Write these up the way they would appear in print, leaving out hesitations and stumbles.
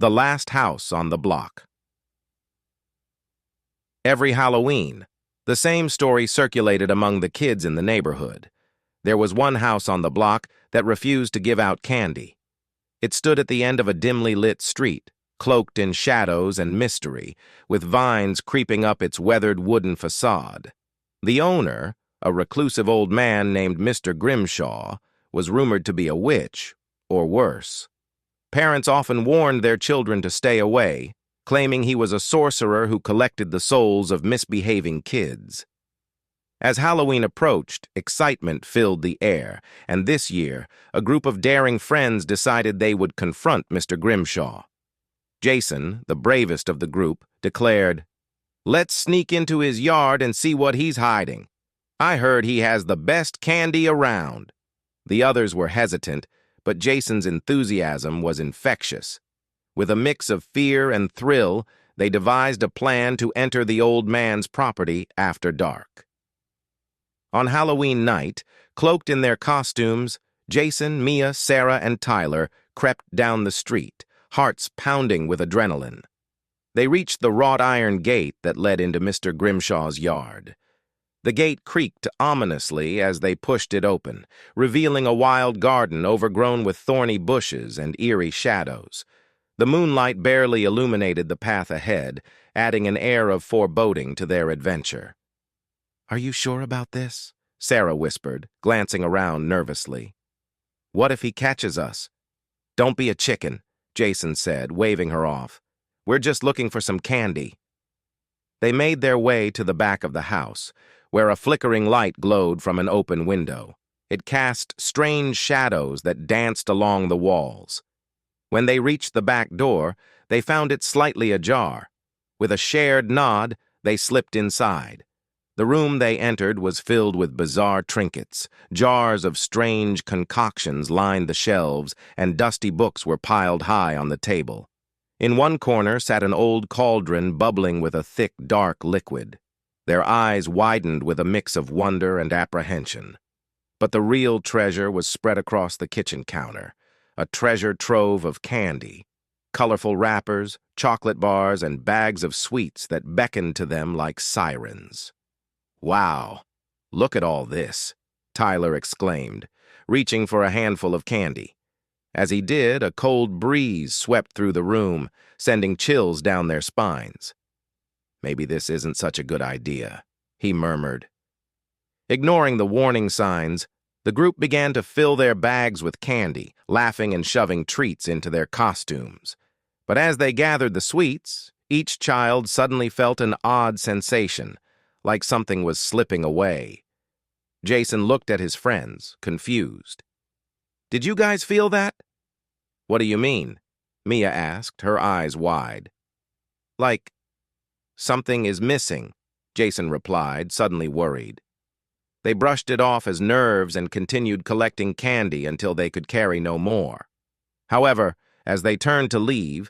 The Last House on the Block. Every Halloween, the same story circulated among the kids in the neighborhood. There was one house on the block that refused to give out candy. It stood at the end of a dimly lit street, cloaked in shadows and mystery, with vines creeping up its weathered wooden facade. The owner, a reclusive old man named Mr. Grimshaw, was rumored to be a witch, or worse. Parents often warned their children to stay away, claiming he was a sorcerer who collected the souls of misbehaving kids. As Halloween approached, excitement filled the air, and this year, a group of daring friends decided they would confront Mr. Grimshaw. Jason, the bravest of the group, declared, "Let's sneak into his yard and see what he's hiding. I heard he has the best candy around." The others were hesitant, but Jason's enthusiasm was infectious. With a mix of fear and thrill, they devised a plan to enter the old man's property after dark. On Halloween night, cloaked in their costumes, Jason, Mia, Sarah, and Tyler crept down the street, hearts pounding with adrenaline. They reached the wrought iron gate that led into Mr. Grimshaw's yard. The gate creaked ominously as they pushed it open, revealing a wild garden overgrown with thorny bushes and eerie shadows. The moonlight barely illuminated the path ahead, adding an air of foreboding to their adventure. "Are you sure about this?" Sarah whispered, glancing around nervously. "What if he catches us?" "Don't be a chicken," Jason said, waving her off. "We're just looking for some candy." They made their way to the back of the house, where a flickering light glowed from an open window. It cast strange shadows that danced along the walls. When they reached the back door, they found it slightly ajar. With a shared nod, they slipped inside. The room they entered was filled with bizarre trinkets. Jars of strange concoctions lined the shelves, and dusty books were piled high on the table. In one corner sat an old cauldron bubbling with a thick, dark liquid. Their eyes widened with a mix of wonder and apprehension. But the real treasure was spread across the kitchen counter, a treasure trove of candy, colorful wrappers, chocolate bars, and bags of sweets that beckoned to them like sirens. "Wow, look at all this," Tyler exclaimed, reaching for a handful of candy. As he did, a cold breeze swept through the room, sending chills down their spines. "Maybe this isn't such a good idea," he murmured. Ignoring the warning signs, the group began to fill their bags with candy, laughing and shoving treats into their costumes. But as they gathered the sweets, each child suddenly felt an odd sensation, like something was slipping away. Jason looked at his friends, confused. "Did you guys feel that?" "What do you mean?" Mia asked, her eyes wide. "Like, something is missing," Jason replied, suddenly worried. They brushed it off as nerves and continued collecting candy until they could carry no more. However, as they turned to leave,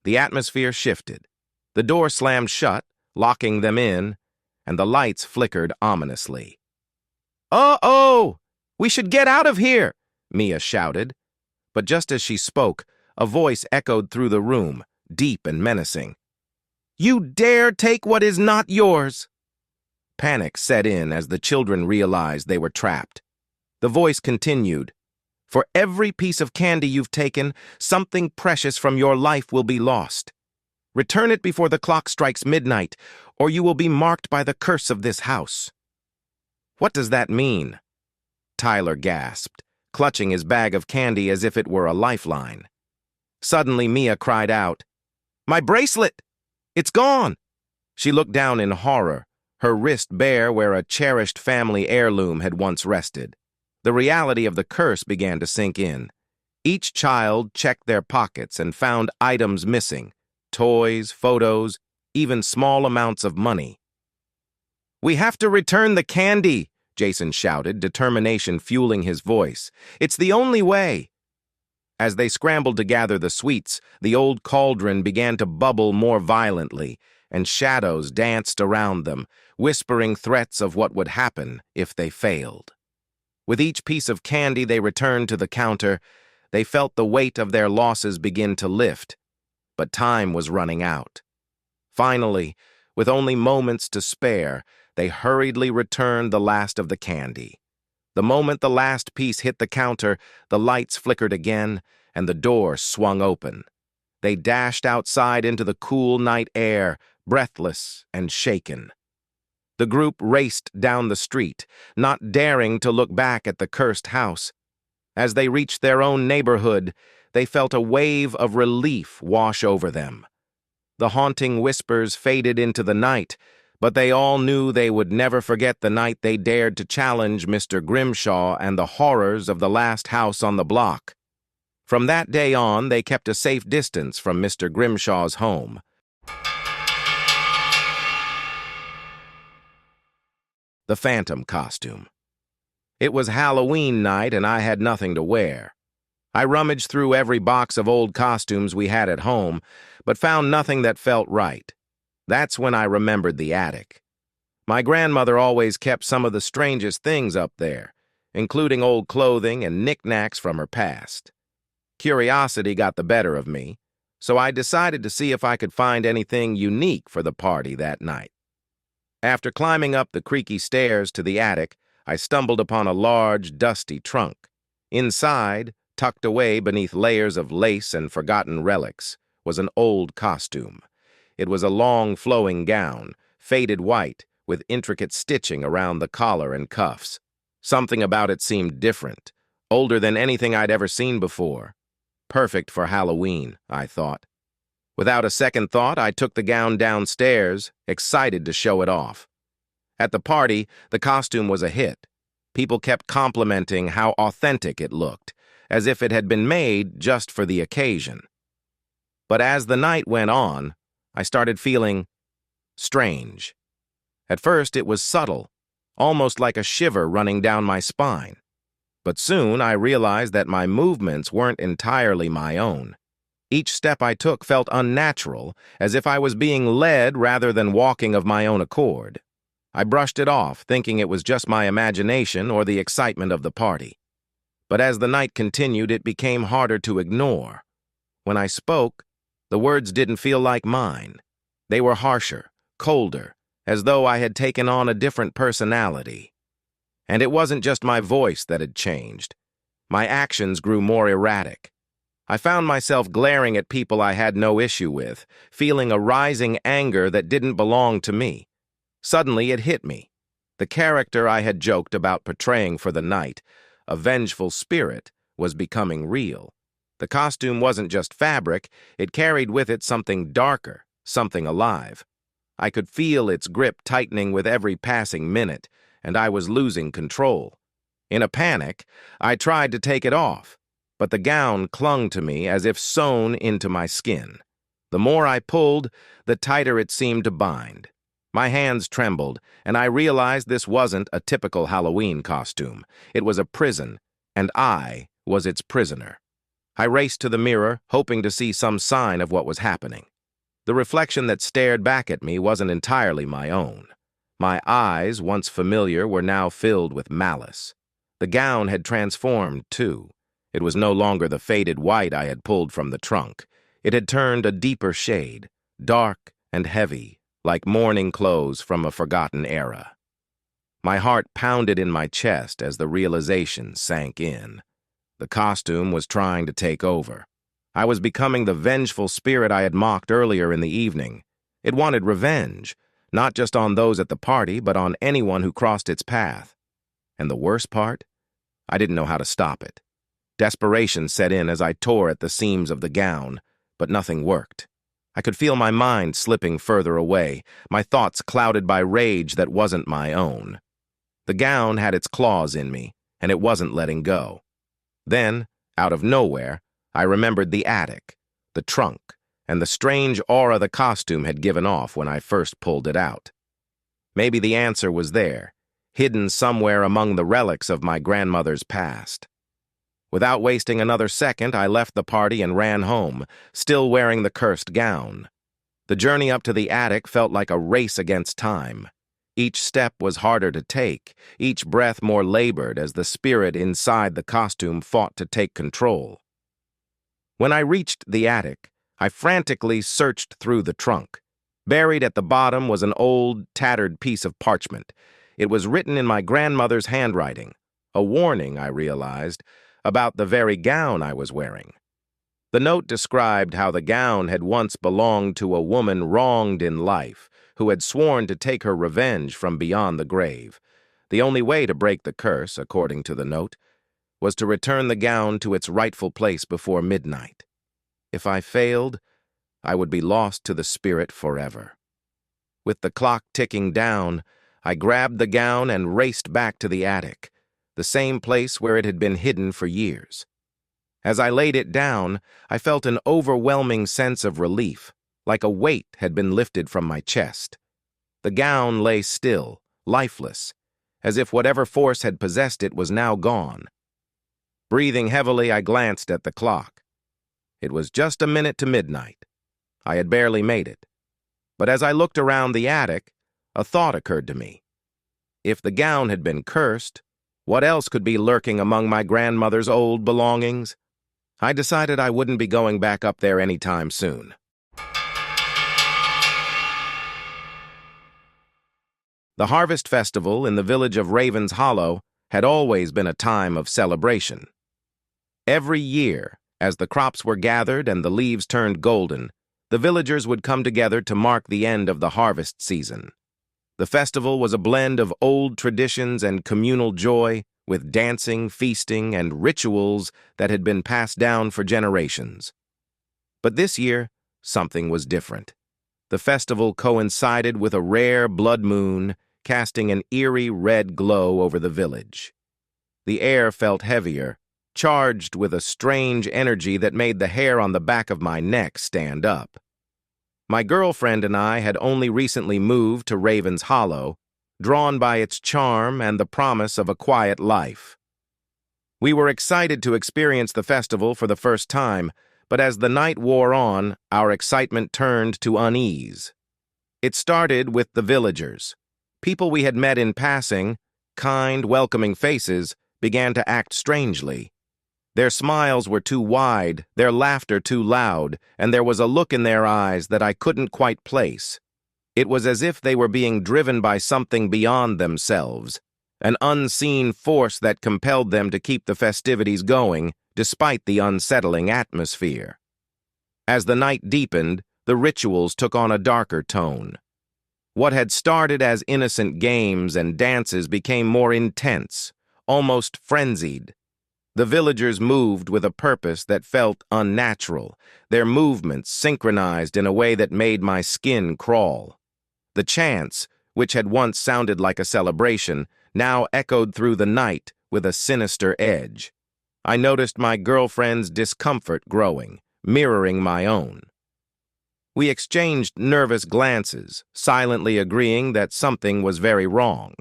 the atmosphere shifted. The door slammed shut, locking them in, and the lights flickered ominously. "Uh-oh! We should get out of here!" Mia shouted. But just as she spoke, a voice echoed through the room, deep and menacing. "You dare take what is not yours!" Panic set in as the children realized they were trapped. The voice continued, "For every piece of candy you've taken, something precious from your life will be lost. Return it before the clock strikes midnight, or you will be marked by the curse of this house." "What does that mean?" Tyler gasped, clutching his bag of candy as if it were a lifeline. Suddenly, Mia cried out, "My bracelet! It's gone!" She looked down in horror, her wrist bare where a cherished family heirloom had once rested. The reality of the curse began to sink in. Each child checked their pockets and found items missing, toys, photos, even small amounts of money. "We have to return the candy," Jason shouted, determination fueling his voice. "It's the only way." As they scrambled to gather the sweets, the old cauldron began to bubble more violently, and shadows danced around them, whispering threats of what would happen if they failed. With each piece of candy they returned to the counter, they felt the weight of their losses begin to lift. but time was running out. Finally, with only moments to spare, they hurriedly returned the last of the candy. The moment the last piece hit the counter, the lights flickered again, and the door swung open. They dashed outside into the cool night air, breathless and shaken. The group raced down the street, not daring to look back at the cursed house. As they reached their own neighborhood, they felt a wave of relief wash over them. The haunting whispers faded into the night, but they all knew they would never forget the night they dared to challenge Mr. Grimshaw and the horrors of the last house on the block. From that day on, they kept a safe distance from Mr. Grimshaw's home. The Phantom costume. It was Halloween night and I had nothing to wear. I rummaged through every box of old costumes we had at home, but found nothing that felt right. That's when I remembered the attic. My grandmother always kept some of the strangest things up there, including old clothing and knickknacks from her past. Curiosity got the better of me, so I decided to see if I could find anything unique for the party that night. After climbing up the creaky stairs to the attic, I stumbled upon a large, dusty trunk. Inside, tucked away beneath layers of lace and forgotten relics, was an old costume. It was a long, flowing gown, faded white, with intricate stitching around the collar and cuffs. Something about it seemed different, older than anything I'd ever seen before. Perfect for Halloween, I thought. Without a second thought, I took the gown downstairs, excited to show it off. At the party, the costume was a hit. People kept complimenting how authentic it looked, as if it had been made just for the occasion. But as the night went on, I started feeling strange. At first, it was subtle, almost like a shiver running down my spine. But soon I realized that my movements weren't entirely my own. Each step I took felt unnatural, as if I was being led rather than walking of my own accord. I brushed it off, thinking it was just my imagination or the excitement of the party. But as the night continued, it became harder to ignore. When I spoke, the words didn't feel like mine. They were harsher, colder, as though I had taken on a different personality. And it wasn't just my voice that had changed. My actions grew more erratic. I found myself glaring at people I had no issue with, feeling a rising anger that didn't belong to me. Suddenly it hit me. The character I had joked about portraying for the night, a vengeful spirit, was becoming real. The costume wasn't just fabric, it carried with it something darker, something alive. I could feel its grip tightening with every passing minute, and I was losing control. In a panic, I tried to take it off, but the gown clung to me as if sewn into my skin. The more I pulled, the tighter it seemed to bind. My hands trembled, and I realized this wasn't a typical Halloween costume. It was a prison, and I was its prisoner. I raced to the mirror, hoping to see some sign of what was happening. The reflection that stared back at me wasn't entirely my own. My eyes, once familiar, were now filled with malice. The gown had transformed, too. It was no longer the faded white I had pulled from the trunk. It had turned a deeper shade, dark and heavy, like mourning clothes from a forgotten era. My heart pounded in my chest as the realization sank in. The costume was trying to take over. I was becoming the vengeful spirit I had mocked earlier in the evening. It wanted revenge, not just on those at the party, but on anyone who crossed its path. And the worst part? I didn't know how to stop it. Desperation set in as I tore at the seams of the gown, but nothing worked. I could feel my mind slipping further away, my thoughts clouded by rage that wasn't my own. The gown had its claws in me, and it wasn't letting go. Then, out of nowhere, I remembered the attic, the trunk, and the strange aura the costume had given off when I first pulled it out. Maybe the answer was there, hidden somewhere among the relics of my grandmother's past. Without wasting another second, I left the party and ran home, still wearing the cursed gown. The journey up to the attic felt like a race against time. Each step was harder to take, each breath more labored as the spirit inside the costume fought to take control. When I reached the attic, I frantically searched through the trunk. Buried at the bottom was an old, tattered piece of parchment. It was written in my grandmother's handwriting, a warning, I realized, about the very gown I was wearing. The note described how the gown had once belonged to a woman wronged in life, who had sworn to take her revenge from beyond the grave. The only way to break the curse, according to the note, was to return the gown to its rightful place before midnight. If I failed, I would be lost to the spirit forever. With the clock ticking down, I grabbed the gown and raced back to the attic, the same place where it had been hidden for years. As I laid it down, I felt an overwhelming sense of relief, like a weight had been lifted from my chest. The gown lay still, lifeless, as if whatever force had possessed it was now gone. Breathing heavily, I glanced at the clock. It was just a minute to midnight. I had barely made it. But as I looked around the attic, a thought occurred to me. If the gown had been cursed, what else could be lurking among my grandmother's old belongings? I decided I wouldn't be going back up there anytime soon. The Harvest Festival in the village of Raven's Hollow had always been a time of celebration. Every year, as the crops were gathered and the leaves turned golden, the villagers would come together to mark the end of the harvest season. The festival was a blend of old traditions and communal joy, with dancing, feasting, and rituals that had been passed down for generations. But this year, something was different. The festival coincided with a rare blood moon, casting an eerie red glow over the village. The air felt heavier, charged with a strange energy that made the hair on the back of my neck stand up. My girlfriend and I had only recently moved to Raven's Hollow, drawn by its charm and the promise of a quiet life. We were excited to experience the festival for the first time, but as the night wore on, our excitement turned to unease. It started with the villagers. People we had met in passing, kind, welcoming faces, began to act strangely. Their smiles were too wide, their laughter too loud, and there was a look in their eyes that I couldn't quite place. It was as if they were being driven by something beyond themselves, an unseen force that compelled them to keep the festivities going, despite the unsettling atmosphere. As the night deepened, the rituals took on a darker tone. What had started as innocent games and dances became more intense, almost frenzied. The villagers moved with a purpose that felt unnatural, their movements synchronized in a way that made my skin crawl. The chants, which had once sounded like a celebration, now echoed through the night with a sinister edge. I noticed my girlfriend's discomfort growing, mirroring my own. We exchanged nervous glances, silently agreeing that something was very wrong.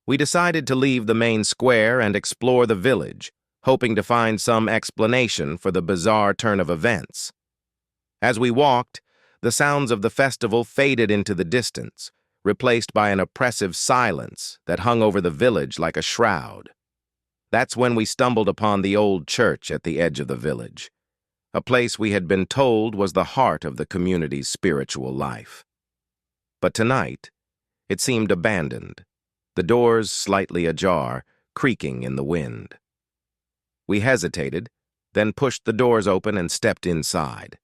We decided to leave the main square and explore the village, hoping to find some explanation for the bizarre turn of events. As we walked, the sounds of the festival faded into the distance, replaced by an oppressive silence that hung over the village like a shroud. That's when we stumbled upon the old church at the edge of the village, a place we had been told was the heart of the community's spiritual life. But tonight, it seemed abandoned, the doors slightly ajar, creaking in the wind. We hesitated, then pushed the doors open and stepped inside.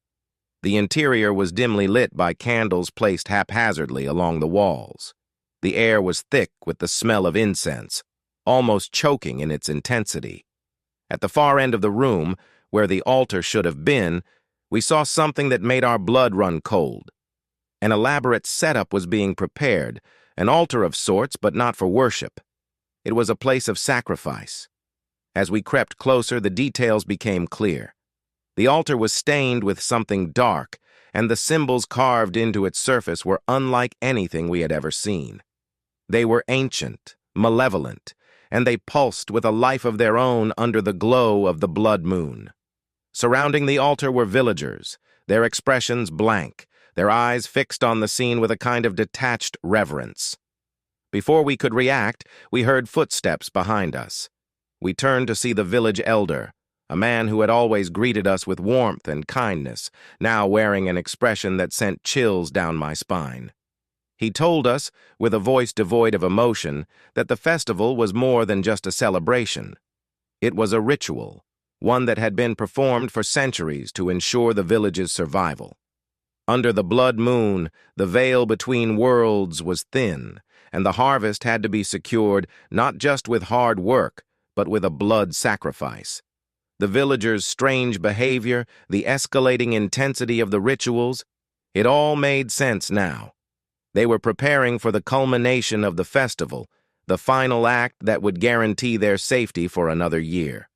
The interior was dimly lit by candles placed haphazardly along the walls. The air was thick with the smell of incense, almost choking in its intensity. At the far end of the room, where the altar should have been, we saw something that made our blood run cold. An elaborate setup was being prepared, an altar of sorts, but not for worship. It was a place of sacrifice. As we crept closer, the details became clear. The altar was stained with something dark, and the symbols carved into its surface were unlike anything we had ever seen. They were ancient, malevolent, and they pulsed with a life of their own under the glow of the blood moon. Surrounding the altar were villagers, their expressions blank, their eyes fixed on the scene with a kind of detached reverence. Before we could react, we heard footsteps behind us. We turned to see the village elder, a man who had always greeted us with warmth and kindness, now wearing an expression that sent chills down my spine. He told us, with a voice devoid of emotion, that the festival was more than just a celebration. It was a ritual, one that had been performed for centuries to ensure the village's survival. Under the blood moon, the veil between worlds was thin, and the harvest had to be secured not just with hard work, but with a blood sacrifice. The villagers' strange behavior, the escalating intensity of the rituals, it all made sense now. They were preparing for the culmination of the festival, the final act that would guarantee their safety for another year.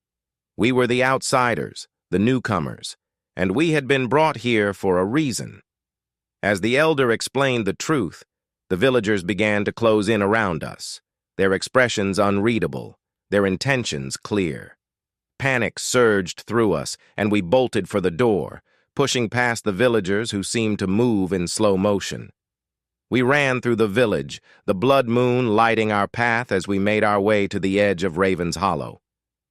We were the outsiders, the newcomers, and we had been brought here for a reason. As the elder explained the truth, the villagers began to close in around us, their expressions unreadable, their intentions clear. Panic surged through us, and we bolted for the door, pushing past the villagers who seemed to move in slow motion. We ran through the village, the blood moon lighting our path as we made our way to the edge of Raven's Hollow.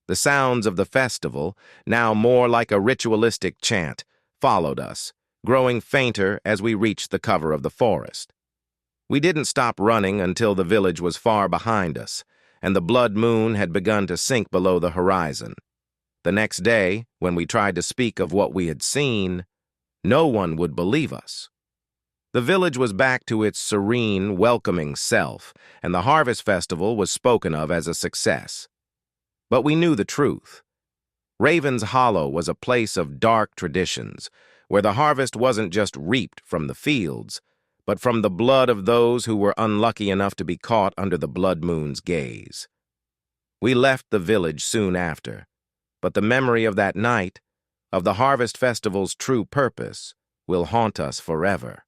The sounds of the festival, now more like a ritualistic chant, followed us, growing fainter as we reached the cover of the forest. We didn't stop running until the village was far behind us, and the blood moon had begun to sink below the horizon. The next day, when we tried to speak of what we had seen, no one would believe us. The village was back to its serene, welcoming self, and the harvest festival was spoken of as a success. But we knew the truth. Raven's Hollow was a place of dark traditions, where the harvest wasn't just reaped from the fields, but from the blood of those who were unlucky enough to be caught under the blood moon's gaze. We left the village soon after, but the memory of that night, of the harvest festival's true purpose, will haunt us forever.